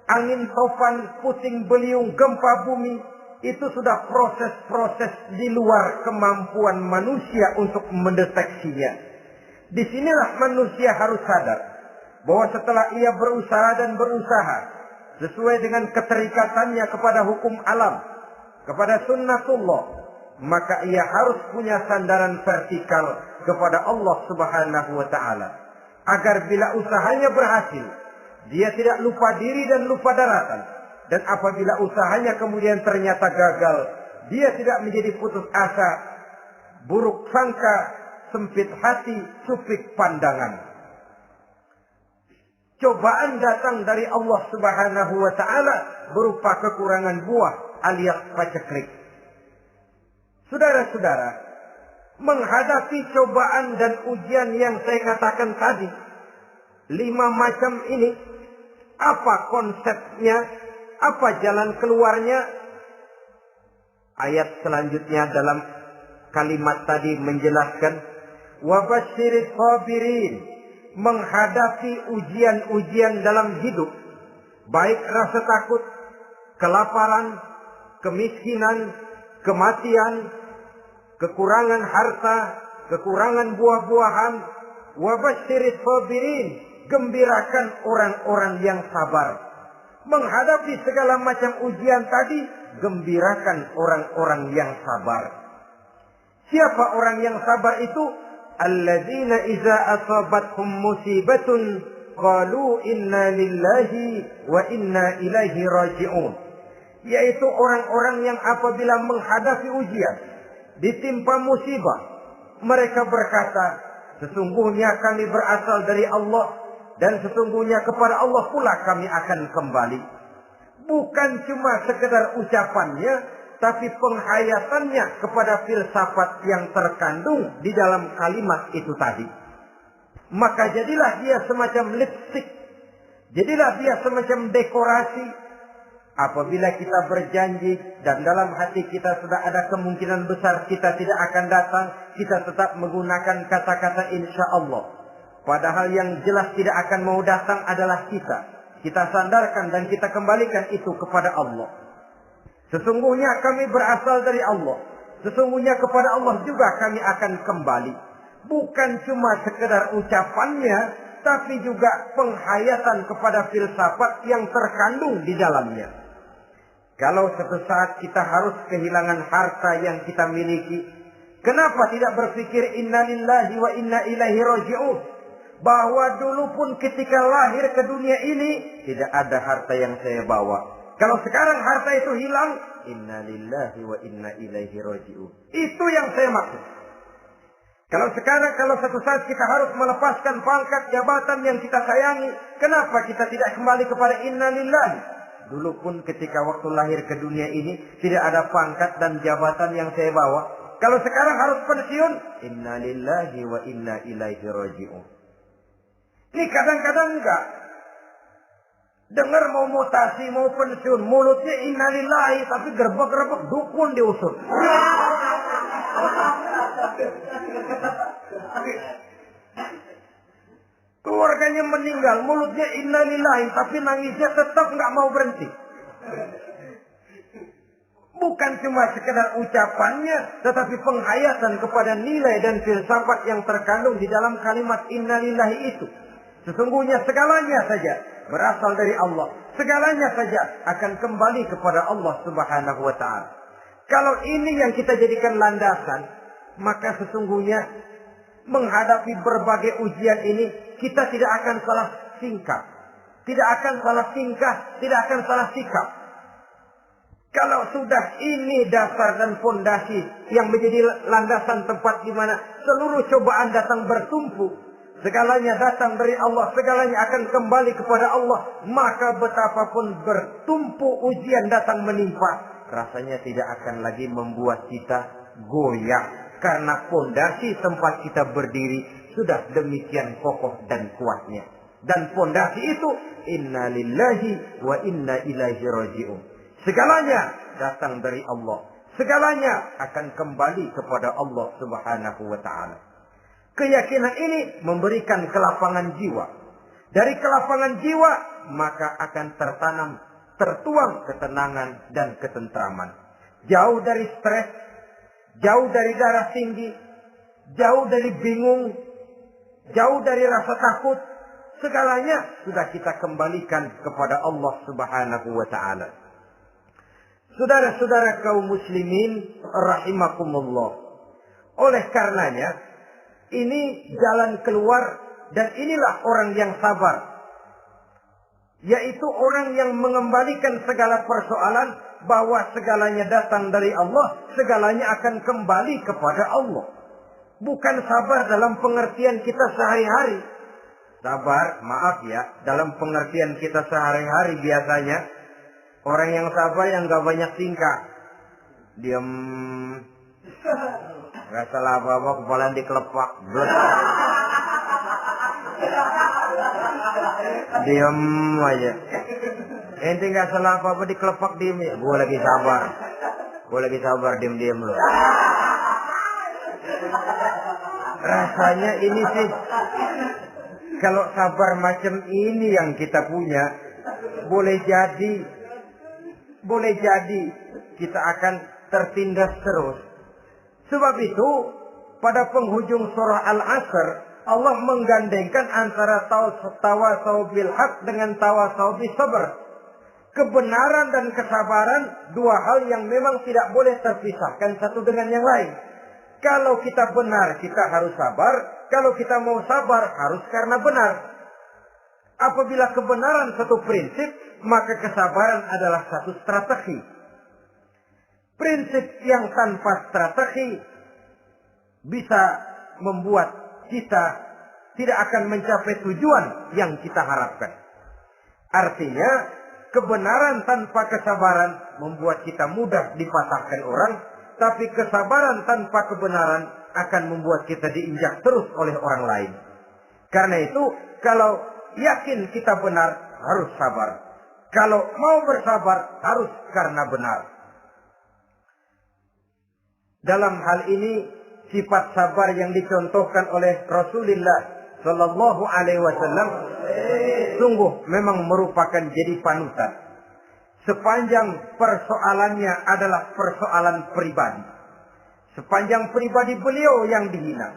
Angin topan, puting beliung, gempa bumi. Itu sudah proses-proses di luar kemampuan manusia untuk mendeteksinya. Disinilah manusia harus sadar bahwa setelah ia berusaha dan berusaha sesuai dengan keterikatannya kepada hukum alam, kepada sunnatullah, maka ia harus punya sandaran vertikal kepada Allah Subhanahu wa taala. Agar bila usahanya berhasil, dia tidak lupa diri dan lupa daratan. Dan apabila usahanya kemudian ternyata gagal, dia tidak menjadi putus asa, buruk sangka, sempit hati, sempit pandangan. Cobaan datang dari Allah Subhanahu wa taala berupa kekurangan buah alias paceklik. Saudara-saudara, menghadapi cobaan dan ujian yang saya katakan tadi, 5 macam ini, Apa konsepnya? Apa jalan keluarnya? Ayat selanjutnya dalam kalimat tadi menjelaskan, wa basyiris sabirin, menghadapi ujian-ujian dalam hidup, baik rasa takut, kelaparan, kemiskinan, kematian, kekurangan harta, kekurangan buah-buahan. Wa basyiris sabirin, gembirakan orang-orang yang sabar. Menghadapi segala macam ujian tadi, gembirakan orang-orang yang sabar. Siapa orang yang sabar itu? Alladzina iza asabathum musibatun qalu inna lillahi wa inna ilaihi raji'un. Yaitu orang-orang yang apabila menghadapi ujian, ditimpa musibah, mereka berkata, sesungguhnya kami berasal dari Allah dan sesungguhnya kepada Allah pula kami akan kembali. Bukan cuma sekedar ucapannya, tapi penghayatannya kepada filsafat yang terkandung di dalam kalimat itu tadi. Maka jadilah dia semacam lipstick, jadilah dia semacam dekorasi. Apabila kita berjanji dan dalam hati kita sudah ada kemungkinan besar kita tidak akan datang, kita tetap menggunakan kata-kata insya Allah. Padahal yang jelas tidak akan mau datang adalah kita. Kita sandarkan dan kita kembalikan itu kepada Allah. Sesungguhnya kami berasal dari Allah. Sesungguhnya kepada Allah juga kami akan kembali. Bukan cuma sekedar ucapannya, tapi juga penghayatan kepada filsafat yang terkandung di dalamnya. Kalau suatu saat kita harus kehilangan harta yang kita miliki, kenapa tidak berpikir inna lillahi wa inna ilaihi raji'un? Bahwa dulu pun ketika lahir ke dunia ini tidak ada harta yang saya bawa. Kalau sekarang harta itu hilang, inna lillahi wa inna ilaihi raji'un. Itu yang saya maksud. Kalau sekarang, kalau satu saat kita harus melepaskan pangkat jabatan yang kita sayangi, kenapa kita tidak kembali kepada inna lillahi? Dulu pun ketika waktu lahir ke dunia ini tidak ada pangkat dan jabatan yang saya bawa. Kalau sekarang harus pensiun, inna lillahi wa inna ilaihi raji'un. Ini kadang-kadang enggak. Dengar mau mutasi, mau pensiun, mulutnya innalillahi, tapi gerbek-gerbek dukun diusut. Keluarganya meninggal, mulutnya innalillahi, tapi nangisnya tetap enggak mau berhenti. Bukan cuma sekedar ucapannya, tetapi penghayatan kepada nilai dan filsafat yang terkandung di dalam kalimat innalillahi itu. Sesungguhnya segalanya saja berasal dari Allah. Segalanya saja akan kembali kepada Allah Subhanahu wa ta'ala. Kalau ini yang kita jadikan landasan, maka sesungguhnya menghadapi berbagai ujian ini, kita tidak akan salah tingkah. Tidak akan salah tingkah, tidak akan salah sikap. Kalau sudah ini dasar dan fondasi yang menjadi landasan tempat di mana seluruh cobaan datang bertumpu, segalanya datang dari Allah, segalanya akan kembali kepada Allah, maka betapapun bertumpu ujian datang menimpa, rasanya tidak akan lagi membuat kita goyah, karena fondasi tempat kita berdiri sudah demikian kokoh dan kuatnya. Dan fondasi itu inna lillahi wa inna ilaihi raji'un. Segalanya datang dari Allah, segalanya akan kembali kepada Allah Subhanahu wa ta'ala. Keyakinan ini memberikan kelapangan jiwa. Dari kelapangan jiwa, maka akan tertuang ketenangan dan ketentraman. Jauh dari stres, jauh dari darah tinggi, jauh dari bingung, jauh dari rasa takut. Segalanya sudah kita kembalikan kepada Allah Subhanahu wa ta'ala. Saudara-saudara kaum muslimin rahimakumullah. Oleh karenanya, ini jalan keluar dan inilah orang yang sabar. Yaitu orang yang mengembalikan segala persoalan bahwa segalanya datang dari Allah, segalanya akan kembali kepada Allah. Bukan sabar dalam pengertian kita sehari-hari. Sabar, maaf ya, dalam pengertian kita sehari-hari biasanya orang yang sabar yang gak banyak tingkah. Diam. Gak salah apa-apa, kepala dikelepak. Diam aja. Ente nggak salah apa-apa dikelepak diem ya. Gue lagi sabar, diem loh. Rasanya ini sih, kalau sabar macam ini yang kita punya, boleh jadi kita akan tertindas terus. Sebab itu pada penghujung surah Al-Asr, Allah menggandengkan antara tawasau bil haq dengan tawasau bis sabr. Kebenaran dan kesabaran, dua hal yang memang tidak boleh terpisahkan satu dengan yang lain. Kalau kita benar, kita harus sabar. Kalau kita mau sabar, harus karena benar. Apabila kebenaran satu prinsip, maka kesabaran adalah satu strategi. Prinsip yang tanpa strategi bisa membuat kita tidak akan mencapai tujuan yang kita harapkan. Artinya, kebenaran tanpa kesabaran membuat kita mudah dipatahkan orang, tapi kesabaran tanpa kebenaran akan membuat kita diinjak terus oleh orang lain. Karena itu, kalau yakin kita benar, harus sabar. Kalau mau bersabar, harus karena benar. Dalam hal ini, sifat sabar yang dicontohkan oleh Rasulullah Sallallahu Alaihi Wasallam sungguh memang merupakan jadi panutan. Sepanjang persoalannya adalah persoalan pribadi. Sepanjang pribadi beliau yang dihina,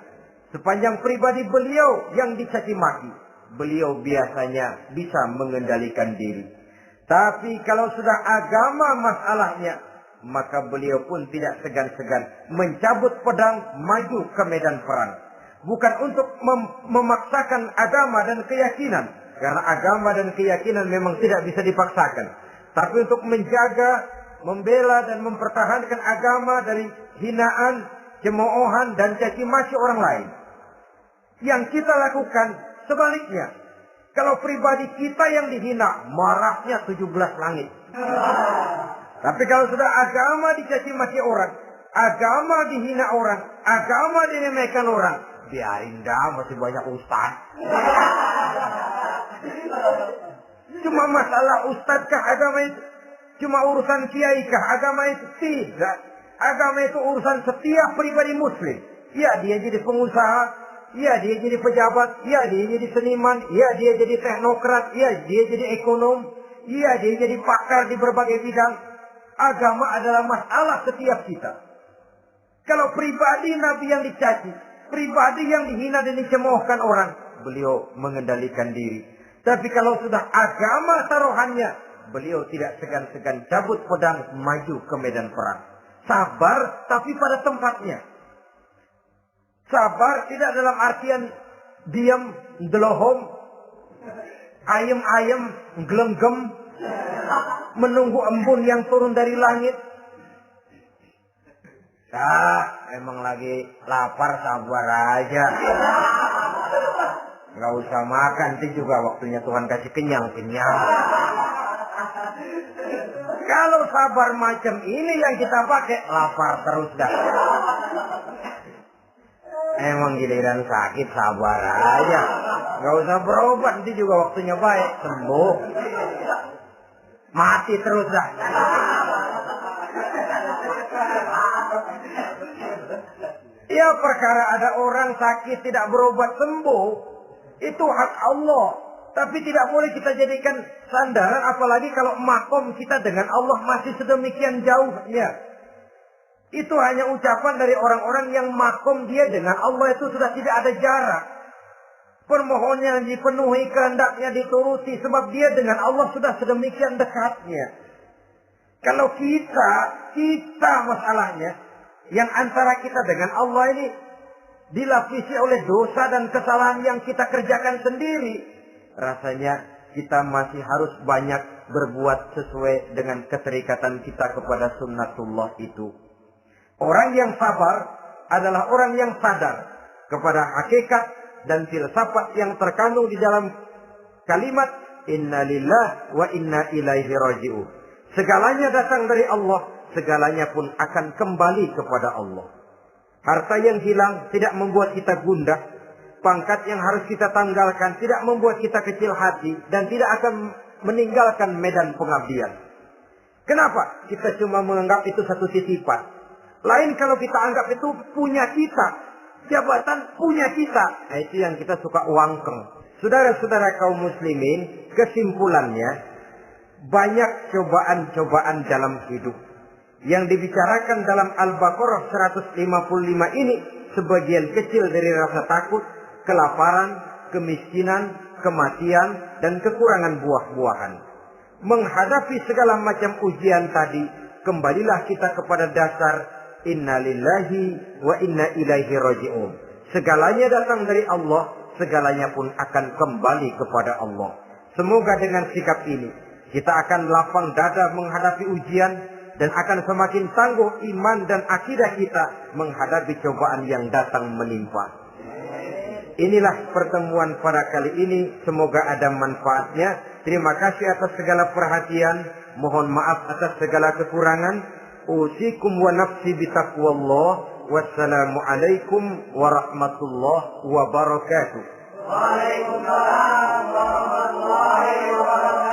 sepanjang pribadi beliau yang dicaci maki, beliau biasanya bisa mengendalikan diri. Tapi kalau sudah agama masalahnya, maka beliau pun tidak segan-segan mencabut pedang maju ke medan perang. Bukan untuk memaksakan agama dan keyakinan, karena agama dan keyakinan memang tidak bisa dipaksakan. Tapi untuk menjaga, membela dan mempertahankan agama dari hinaan, cemoohan dan caci maki orang lain. Yang kita lakukan sebaliknya. Kalau pribadi kita yang dihina, marahnya 17 langit. Tapi kalau sudah agama dicaci maki orang, agama dihina orang, agama diremehkan orang, biarin dah, masih banyak ustaz. Cuma masalah ustadkah agama itu? Cuma urusan kiaikah agama itu? Tidak. Agama itu urusan setiap pribadi muslim. Ya, dia jadi pengusaha, ya dia jadi pejabat, ya dia jadi seniman, ya dia jadi teknokrat, ya dia jadi ekonom, ya dia jadi pakar di berbagai bidang. Agama adalah masalah setiap kita. Kalau pribadi Nabi yang dicaci, pribadi yang dihina dan dicemoohkan orang, beliau mengendalikan diri. Tapi kalau sudah agama taruhannya, beliau tidak segan-segan cabut pedang maju ke medan perang. Sabar tapi pada tempatnya. Sabar tidak dalam artian diam, delohom, ayem-ayem, gelenggem, menunggu embun yang turun dari langit. Emang lagi lapar, sabar aja. Gak usah makan, nanti juga waktunya Tuhan kasih kenyang-kenyang. Kalau sabar macam ini yang kita pakai, lapar terus dah. Emang giliran sakit, sabar aja. Gak usah berobat, nanti juga waktunya baik, sembuh. Mati terus dah. Ya, perkara ada orang sakit tidak berobat sembuh, itu hak Allah. Tapi tidak boleh kita jadikan sandaran, apalagi kalau makom kita dengan Allah masih sedemikian jauhnya. Itu hanya ucapan dari orang-orang yang makom dia dengan Allah itu sudah tidak ada jarak. Permohonannya dipenuhi, kehendaknya dituruti, sebab dia dengan Allah sudah sedemikian dekatnya. Kalau kita masalahnya, yang antara kita dengan Allah ini dilapisi oleh dosa dan kesalahan yang kita kerjakan sendiri, rasanya kita masih harus banyak berbuat sesuai dengan keterikatan kita kepada sunnatullah itu. Orang yang sabar adalah orang yang sadar kepada hakikat dan filsafat yang terkandung di dalam kalimat inna lillah wa inna ilaihi raji'un. Segalanya datang dari Allah, segalanya pun akan kembali kepada Allah. Harta yang hilang tidak membuat kita gundah, pangkat yang harus kita tanggalkan tidak membuat kita kecil hati dan tidak akan meninggalkan medan pengabdian. Kenapa? Kita cuma menganggap itu satu titipan. Lain kalau kita anggap itu punya kita, jabatan punya kita. Nah, itu yang kita suka wangkeng. Saudara-saudara kaum muslimin, kesimpulannya banyak cobaan-cobaan dalam hidup. Yang dibicarakan dalam Al-Baqarah 155 ini sebagian kecil dari rasa takut, kelaparan, kemiskinan, kematian, dan kekurangan buah-buahan. Menghadapi segala macam ujian tadi, kembalilah kita kepada dasar inna lillahi wa inna ilaihi raji'un. Segalanya datang dari Allah, segalanya pun akan kembali kepada Allah. Semoga dengan sikap ini kita akan lapang dada menghadapi ujian dan akan semakin tangguh iman dan akidah kita menghadapi cobaan yang datang menimpa. Inilah pertemuan pada kali ini, semoga ada manfaatnya. Terima kasih atas segala perhatian, mohon maaf atas segala kekurangan. Usikum wa nafsi bitaqwallah. Wassalamualaikum warahmatullahi wabarakatuh. Waalaikumsalam warahmatullahi wabarakatuh.